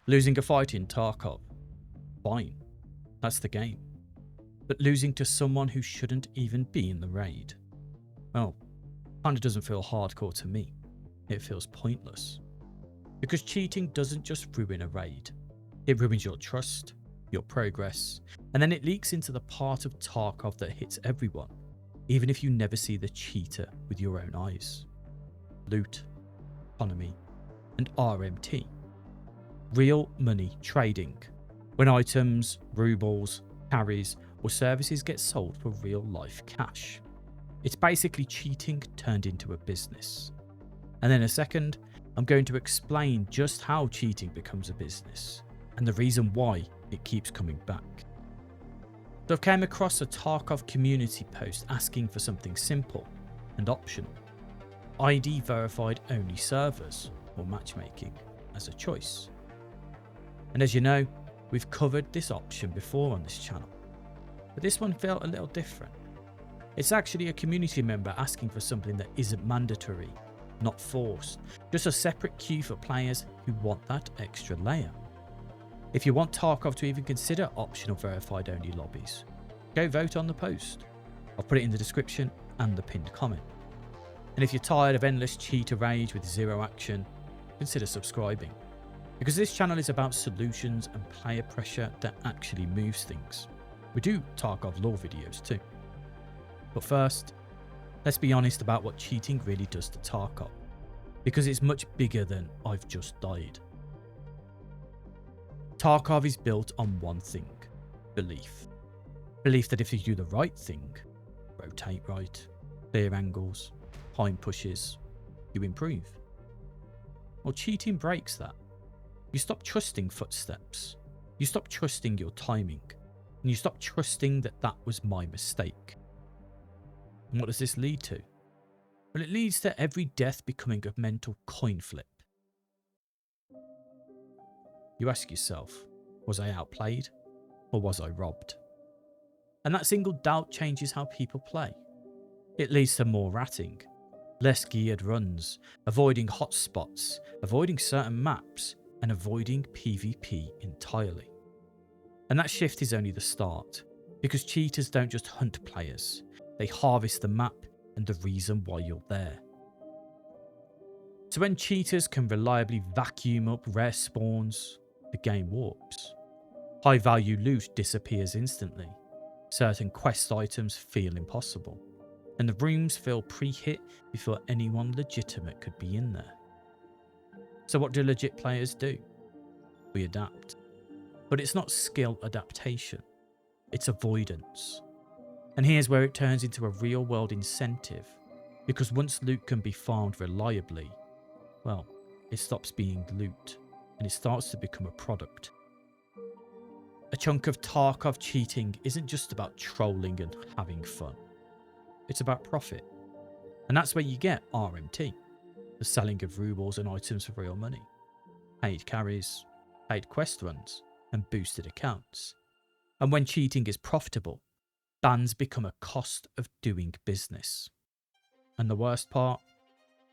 Losing a fight in Tarkov? Fine. That's the game. But losing to someone who shouldn't even be in the raid? Well, kinda doesn't feel hardcore to me. It feels pointless. Because cheating doesn't just ruin a raid. It ruins your trust, your progress, and then it leaks into the part of Tarkov that hits everyone, even if you never see the cheater with your own eyes. Loot, economy, and RMT. Real money trading. When items, rubles, carries, or services get sold for real life cash. It's basically cheating turned into a business. And in a second, I'm going to explain just how cheating becomes a business, and the reason why it keeps coming back. So I've came across a Tarkov community post asking for something simple and optional. ID verified only servers or matchmaking as a choice. And as you know, we've covered this option before on this channel, but this one felt a little different. It's actually a community member asking for something that isn't mandatory, not forced, just a separate queue for players who want that extra layer. If you want Tarkov to even consider optional verified only lobbies, go vote on the post. I'll put it in the description and the pinned comment. And if you're tired of endless cheater rage with zero action, consider subscribing. Because this channel is about solutions and player pressure that actually moves things. We do Tarkov lore videos too. But first, let's be honest about what cheating really does to Tarkov. Because it's much bigger than I've just died. Tarkov is built on one thing: belief. Belief that if you do the right thing, rotate right, clear angles, time pushes, you improve. Well, cheating breaks that. You stop trusting footsteps, you stop trusting your timing, and you stop trusting that that was my mistake. And what does this lead to? Well, it leads to every death becoming a mental coin flip. You ask yourself, was I outplayed or was I robbed? And that single doubt changes how people play. It leads to more ratting, less geared runs, avoiding hotspots, avoiding certain maps, and avoiding PvP entirely. And that shift is only the start, because cheaters don't just hunt players, they harvest the map and the reason why you're there. So when cheaters can reliably vacuum up rare spawns, the game warps. High value loot disappears instantly, certain quest items feel impossible, and the rooms feel pre-hit before anyone legitimate could be in there. So what do legit players do? We adapt. But it's not skill adaptation, it's avoidance. And here's where it turns into a real world incentive, because once loot can be farmed reliably, well, it stops being loot and it starts to become a product. A chunk of Tarkov cheating isn't just about trolling and having fun. It's about profit. And that's where you get RMT, the selling of rubles and items for real money, paid carries, paid quest runs, and boosted accounts. And when cheating is profitable, bans become a cost of doing business. And the worst part,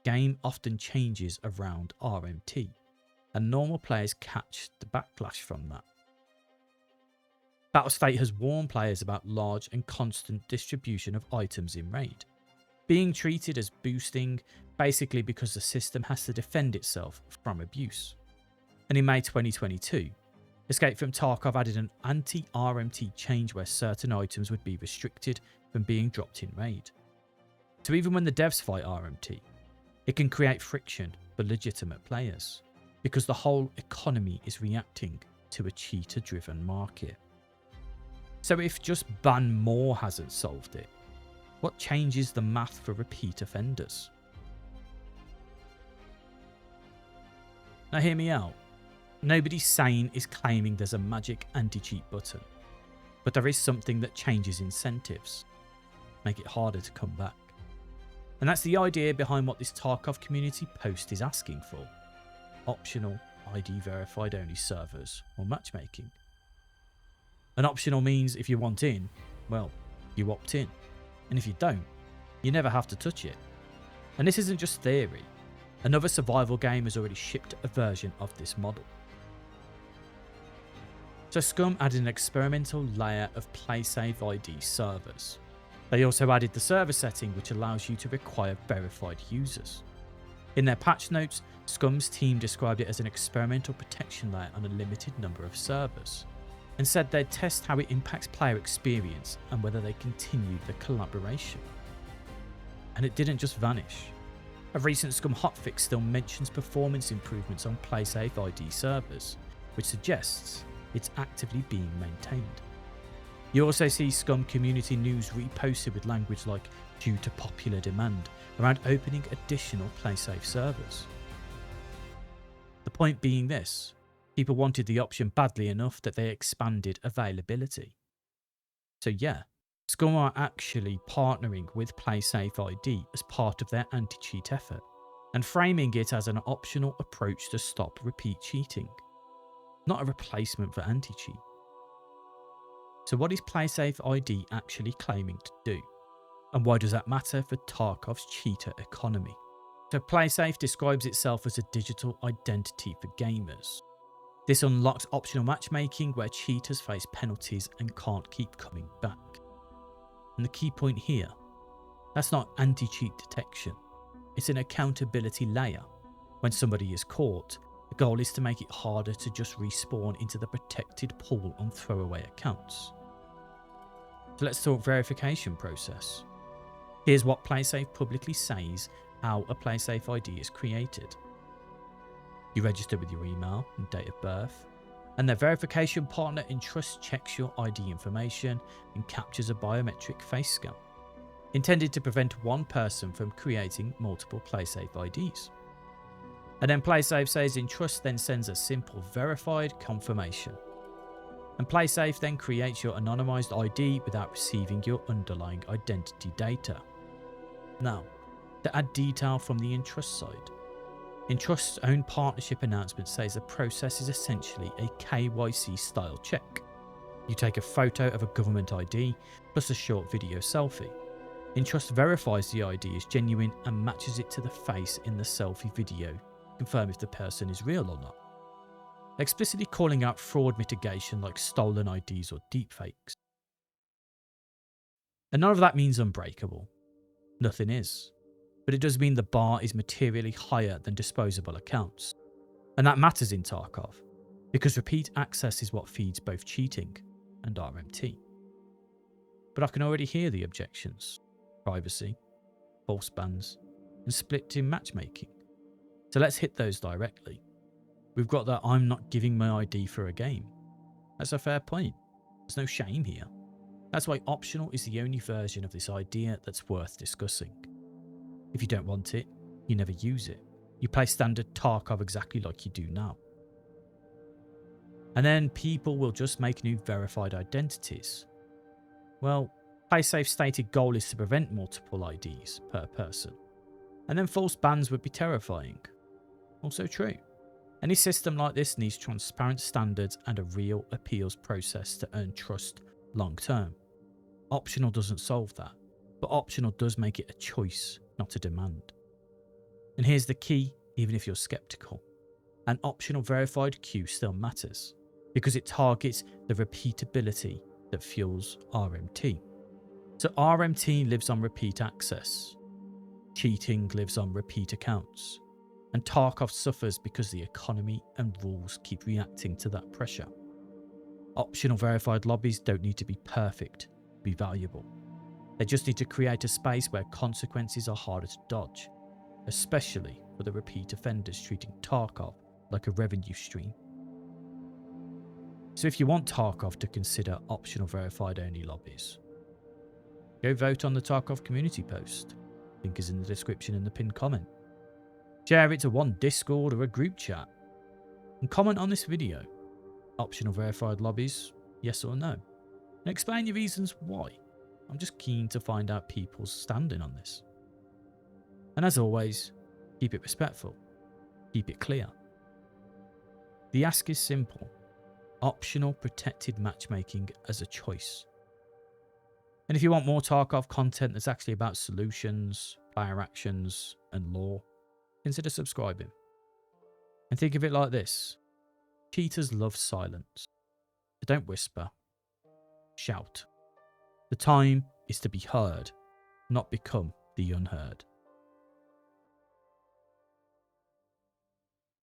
game often changes around RMT, and normal players catch the backlash from that. Battlestate has warned players about large and constant distribution of items in raid, being treated as boosting basically because the system has to defend itself from abuse. And in May 2022, Escape from Tarkov added an anti-RMT change where certain items would be restricted from being dropped in raid. So even when the devs fight RMT, it can create friction for legitimate players, because the whole economy is reacting to a cheater-driven market. So if just ban more hasn't solved it, what changes the math for repeat offenders? Now hear me out. Nobody sane is claiming there's a magic anti-cheat button, but there is something that changes incentives, make it harder to come back. And that's the idea behind what this Tarkov community post is asking for: optional ID verified only servers or matchmaking. An optional means if you want in, well, you opt in, and if you don't, you never have to touch it. And this isn't just theory. Another survival game has already shipped a version of this model. So Scum added an experimental layer of PlaySafe ID servers. They also added the server setting which allows you to require verified users. In their patch notes, Scum's team described it as an experimental protection layer on a limited number of servers, and said they'd test how it impacts player experience and whether they continued the collaboration. And it didn't just vanish. A recent Scum hotfix still mentions performance improvements on PlaySafe ID servers, which suggests it's actively being maintained. You also see Scum community news reposted with language like "due to popular demand" around opening additional PlaySafe servers. The point being this: people wanted the option badly enough that they expanded availability. So yeah, Scum are actually partnering with PlaySafe ID as part of their anti-cheat effort, and framing it as an optional approach to stop repeat cheating, not a replacement for anti-cheat. So what is PlaySafe ID actually claiming to do? And why does that matter for Tarkov's cheater economy? So PlaySafe describes itself as a digital identity for gamers. This unlocks optional matchmaking where cheaters face penalties and can't keep coming back. And the key point here, that's not anti-cheat detection, it's an accountability layer. When somebody is caught, the goal is to make it harder to just respawn into the protected pool on throwaway accounts. So let's talk verification process. Here's what PlaySafe publicly says how a PlaySafe ID is created. You register with your email and date of birth, and their verification partner Entrust checks your ID information and captures a biometric face scan, intended to prevent one person from creating multiple PlaySafe IDs. And then PlaySafe says Entrust then sends a simple verified confirmation. And PlaySafe then creates your anonymized ID without receiving your underlying identity data. Now, to add detail from the Entrust side, Entrust's own partnership announcement says the process is essentially a KYC style check. You take a photo of a government ID plus a short video selfie. Entrust verifies the ID is genuine and matches it to the face in the selfie video to confirm if the person is real or not, explicitly calling out fraud mitigation like stolen IDs or deepfakes. And none of that means unbreakable. Nothing is. But it does mean the bar is materially higher than disposable accounts. And that matters in Tarkov, because repeat access is what feeds both cheating and RMT. But I can already hear the objections: privacy, false bans, and split team matchmaking. So let's hit those directly. We've got that "I'm not giving my ID for a game." That's a fair point. There's no shame here. That's why optional is the only version of this idea that's worth discussing. If you don't want it, you never use it. You play standard Tarkov exactly like you do now. And then people will just make new verified identities. Well, PlaySafe's stated goal is to prevent multiple IDs per person. And then false bans would be terrifying. Also true. Any system like this needs transparent standards and a real appeals process to earn trust long term. Optional doesn't solve that, but optional does make it a choice, not a demand. And here's the key, even if you're skeptical: an optional verified queue still matters, because it targets the repeatability that fuels RMT. So RMT lives on repeat access, cheating lives on repeat accounts, and Tarkov suffers because the economy and rules keep reacting to that pressure. Optional verified lobbies don't need to be perfect to be valuable. They just need to create a space where consequences are harder to dodge, especially for the repeat offenders treating Tarkov like a revenue stream. So if you want Tarkov to consider optional verified only lobbies, go vote on the Tarkov community post. Link is in the description and the pinned comment. Share it to one Discord or a group chat, and comment on this video. Optional verified lobbies, yes or no? And explain your reasons why. I'm just keen to find out people's standing on this. And as always, keep it respectful. Keep it clear. The ask is simple: optional protected matchmaking as a choice. And if you want more Tarkov content that's actually about solutions, player actions, and lore, consider subscribing. And think of it like this: cheaters love silence. But don't whisper. Shout. The time is to be heard, not become the unheard.